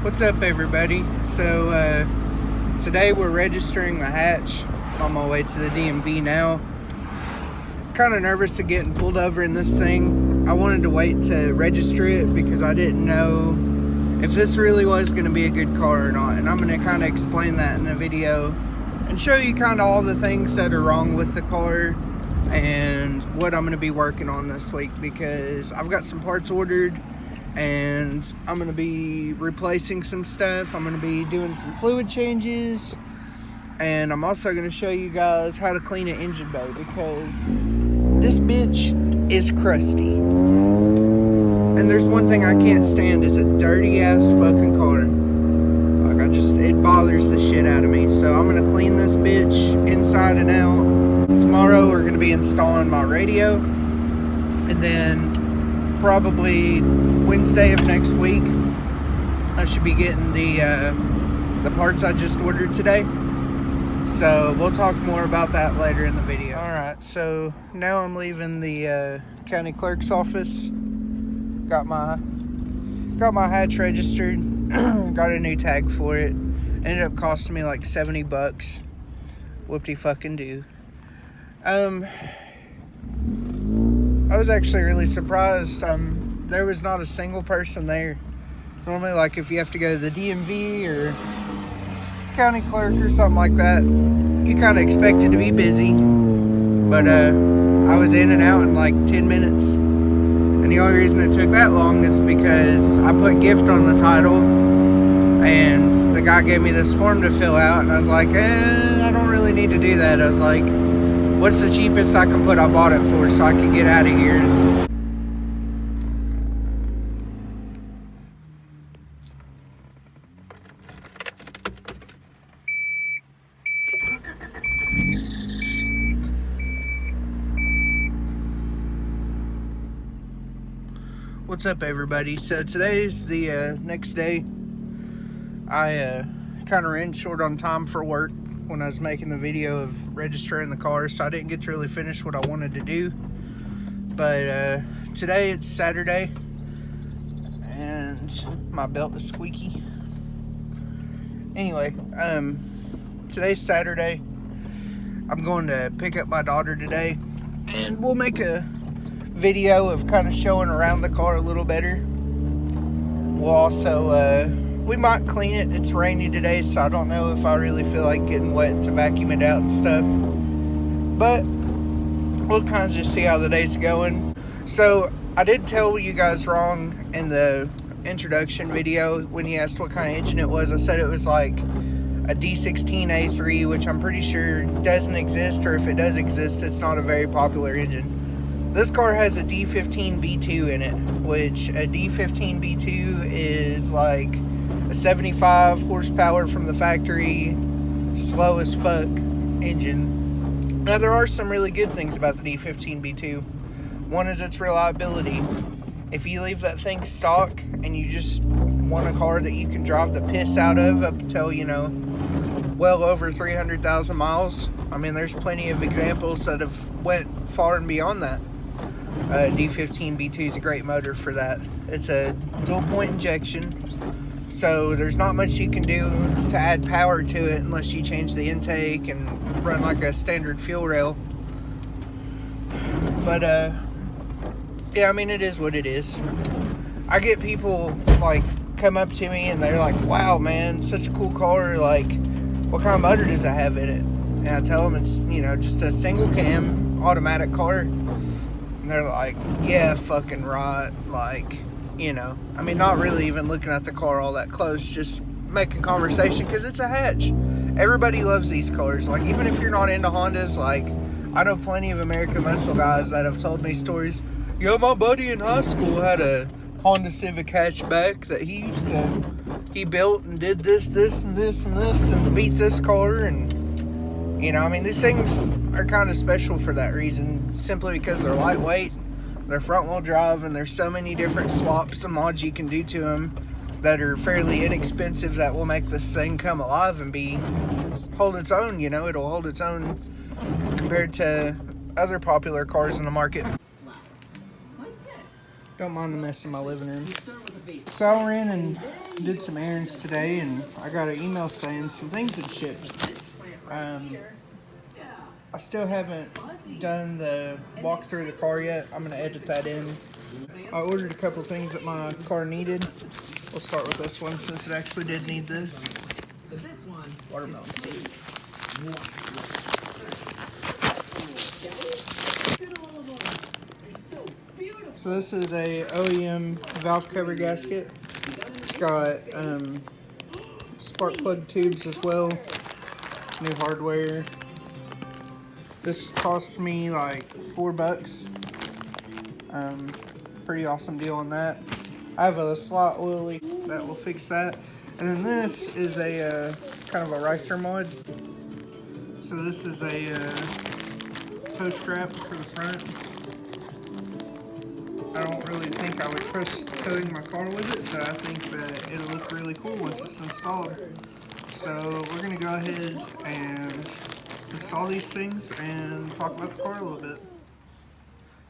What's up, everybody? So today we're registering the hatch. I'm on my way to the DMV now. Kind of nervous of getting pulled over in this thing. I wanted to wait to register it because I didn't know if this really was going to be a good car or not, and I'm going to kind of explain that in the video and show you kind of all the things that are wrong with the car and what I'm going to be working on this week, because I've got some parts ordered and I'm going to be replacing some stuff. I'm going to be doing some fluid changes, and I'm also going to show you guys how to clean an engine bay, because this bitch is crusty. And there's one thing I can't stand, is a dirty ass fucking car. Like, it bothers the shit out of me. So I'm going to clean this bitch inside and out. Tomorrow we're going to be installing my radio, and then probably Wednesday of next week I should be getting the parts I just ordered today. So we'll talk more about that later in the video. Alright, so now I'm leaving the county clerk's office. Got my hatch registered. Got a new tag for it. Ended up costing me like 70 bucks. Whoopty fucking do. I was actually really surprised. There was not a single person there. Normally, like, if you have to go to the DMV or county clerk or something like that, you kind of expect it to be busy. But I was in and out in like 10 minutes. And the only reason it took that long is because I put gift on the title, and the guy gave me this form to fill out, and I was like, I don't really need to do that. I was like, what's the cheapest I can put I bought it for, so I can get out of here? What's up, everybody? So today's the next day. I kind of ran short on time for work when I was making the video of registering the car, so I didn't get to really finish what I wanted to do. But today it's Saturday, and my belt is squeaky. Anyway, today's Saturday. I'm going to pick up my daughter today, and we'll make a video of kind of showing around the car a little better. We'll also we might clean it. It's rainy today, so I don't know if I really feel like getting wet to vacuum it out and stuff, but we'll kind of just see how the day's going. So I did tell you guys wrong in the introduction video when you asked what kind of engine it was. I said it was like a D16A3, which I'm pretty sure doesn't exist, or if it does exist, it's not a very popular engine. This car has a D15B2 in it, which a D15B2 is like a 75 horsepower from the factory, slow as fuck engine. Now, there are some really good things about the D15B2. One is its reliability. If you leave that thing stock and you just want a car that you can drive the piss out of up until, you know, well over 300,000 miles, I mean, there's plenty of examples that have went far and beyond that. D15B2 is a great motor for that. It's a dual point injection, so there's not much you can do to add power to it unless you change the intake and run like a standard fuel rail. But yeah, I mean, it is what it is. I get people like come up to me and they're like, wow man, such a cool car, like what kind of motor does it have in it? And I tell them it's, you know, just a single cam automatic car. They're like, yeah, fucking right. Like, you know, I mean, not really even looking at the car all that close, just making conversation, because it's a hatch. Everybody loves these cars. Like, even if you're not into Hondas, like, I know plenty of American muscle guys that have told me stories. Yo, my buddy in high school had a Honda Civic hatchback that he built and did this, and this, and this, and beat this car. And, you know, I mean, these things are kind of special for that reason, simply because they're lightweight, they're front wheel drive, and there's so many different swaps and mods you can do to them that are fairly inexpensive that will make this thing come alive and hold its own. You know, it'll hold its own compared to other popular cars in the market. Don't mind the mess in my living room. So I ran and did some errands today, and I got an email saying some things had shipped. I still haven't done the walk through the car yet. I'm going to edit that in. I ordered a couple things that my car needed. We'll start with this one since it actually did need this. Watermelon seed. So this is a OEM valve cover gasket. It's got spark plug tubes as well. New hardware. This cost me like $4. Pretty awesome deal on that. I have a slot oil leak that will fix that. And then this is a kind of a ricer mod. So this is a toe strap for the front. I don't really think I would trust towing my car with it, but I think that it'll look really cool once it's installed. So we're gonna go ahead and install these things and talk about the car a little bit.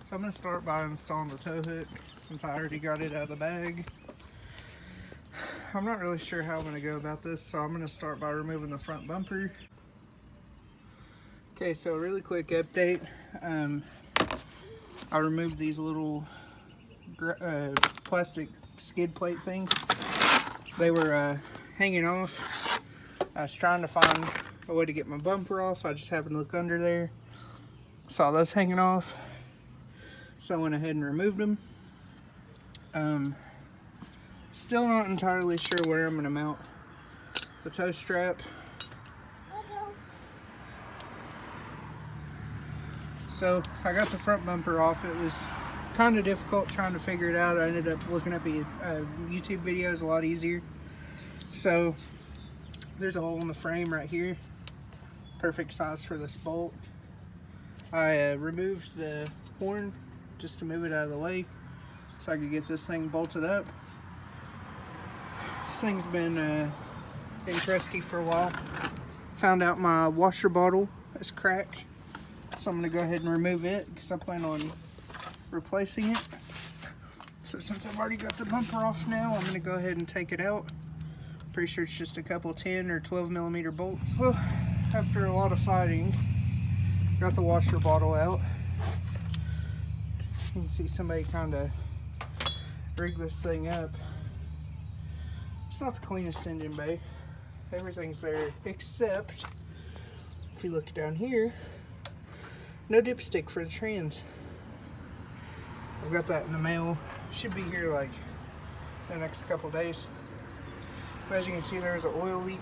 So I'm gonna start by installing the tow hook since I already got it out of the bag. I'm not really sure how I'm gonna go about this, so I'm gonna start by removing the front bumper. Okay, so a really quick update. I removed these little plastic skid plate things. They were hanging off. I was trying to find a way to get my bumper off. I just happened to look under there, saw those hanging off, so I went ahead and removed them. Still not entirely sure where I'm going to mount the tow strap. So I got the front bumper off. It was kind of difficult trying to figure it out. I ended up looking up YouTube videos, a lot easier. So there's a hole in the frame right here, perfect size for this bolt. I removed the horn just to move it out of the way so I could get this thing bolted up. This thing's been trusty for a while. Found out my washer bottle is cracked, so I'm going to go ahead and remove it because I plan on replacing it. So since I've already got the bumper off now, I'm going to go ahead and take it out. Pretty sure it's just a couple 10 or 12 millimeter bolts. Well, after a lot of fighting, got the washer bottle out. You can see somebody kind of rigged this thing up. It's not the cleanest engine bay. Everything's there except, if you look down here, no dipstick for the trans. I've got that in the mail. Should be here like in the next couple days. As you can see, there's an oil leak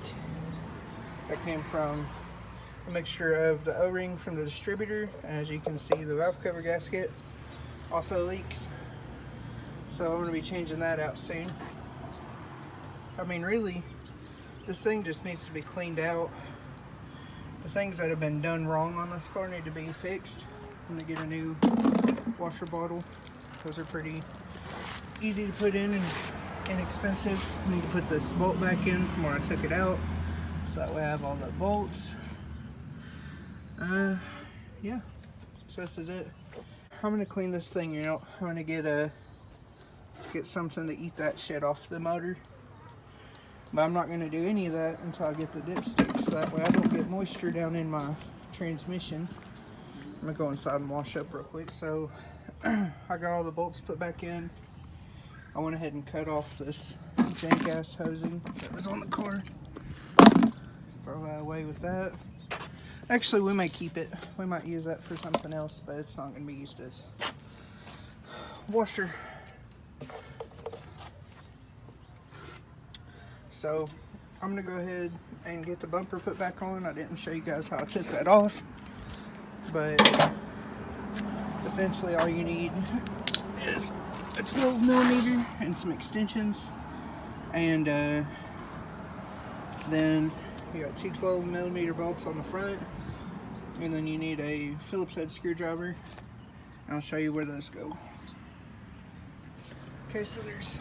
that came from a mixture of the O-ring from the distributor, and as you can see, the valve cover gasket also leaks. So I'm going to be changing that out soon. I mean, really, this thing just needs to be cleaned out. The things that have been done wrong on this car need to be fixed. I'm going to get a new washer bottle. Those are pretty easy to put in and inexpensive. I need to put this bolt back in from where I took it out, so that way I have all the bolts. Yeah, so this is it. I'm gonna clean this thing out. I'm gonna get something to eat that shit off the motor, but I'm not gonna do any of that until I get the dipstick, so that way I don't get moisture down in my transmission. I'm gonna go inside and wash up real quick. So I got all the bolts put back in. I went ahead and cut off this jank ass hosing that was on the car. Throw that away with that. Actually, we may keep it. We might use that for something else, but it's not going to be used as washer. So I'm going to go ahead and get the bumper put back on. I didn't show you guys how I took that off, but essentially all you need is a 12 millimeter and some extensions, and then you got two 12 millimeter bolts on the front, and then you need a Phillips head screwdriver. I'll show you where those go. Okay, so there's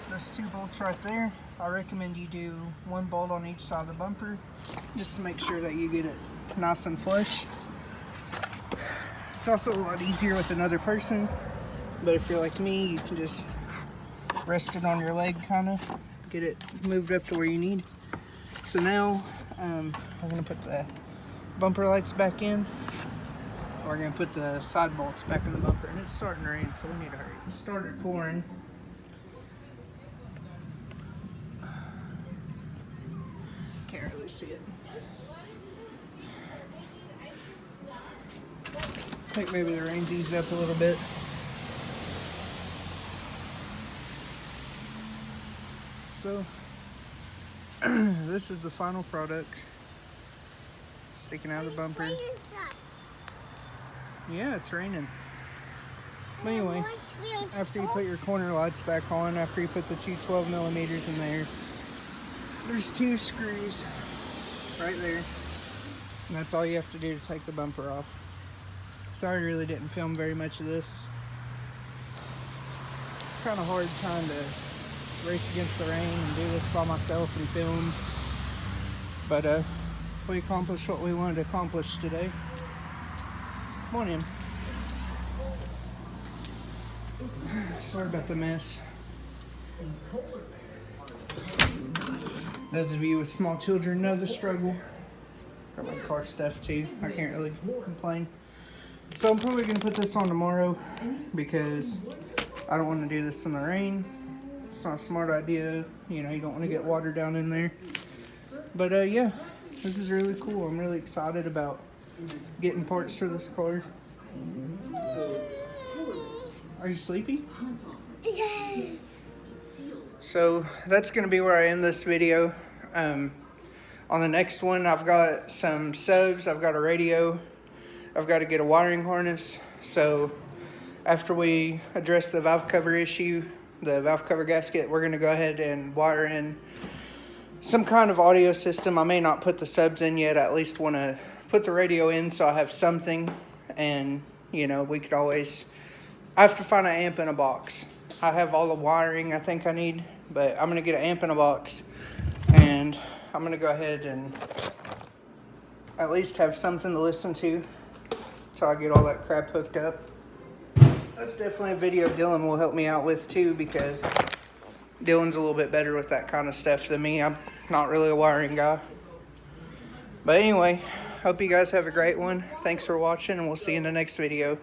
those two bolts right there. I recommend you do one bolt on each side of the bumper just to make sure that you get it nice and flush. It's also a lot easier with another person, but if you're like me, you can just rest it on your leg kind of. get it moved up to where you need. So now I'm gonna put the bumper lights back in. We're gonna put the side bolts back in the bumper, and it's starting to rain, so we need to hurry. It started pouring. Can't really see it. I think maybe the rain's eased up a little bit. So this is the final product sticking out of the bumper. Yeah, it's raining. But anyway, after you put your corner lights back on, after you put the two 12 millimeters in there, there's 2 screws right there. And that's all you have to do to take the bumper off. Sorry I really didn't film very much of this. It's kind of hard trying to race against the rain and do this by myself and film. But we accomplished what we wanted to accomplish today. Come on in. Sorry about the mess. Those of you with small children know the struggle. Got my car stuff too. I can't really complain. So I'm probably going to put this on tomorrow because I don't want to do this in the rain. It's not a smart idea. You know, you don't want to get water down in there. But yeah, this is really cool. I'm really excited about getting parts for this car. Are you sleepy? Yes. So that's going to be where I end this video. On the next one, I've got some subs, I've got a radio, I've got to get a wiring harness. So after we address the valve cover issue, the valve cover gasket, we're going to go ahead and wire in some kind of audio system. I may not put the subs in yet. I at least want to put the radio in so I have something. And, you know, we could always... I have to find an amp in a box. I have all the wiring I think I need, but I'm going to get an amp in a box. And I'm going to go ahead and at least have something to listen to until I get all that crap hooked up. That's definitely a video Dylan will help me out with too, because Dylan's a little bit better with that kind of stuff than me. I'm not really a wiring guy. But anyway, hope you guys have a great one. Thanks for watching, and we'll see you in the next video.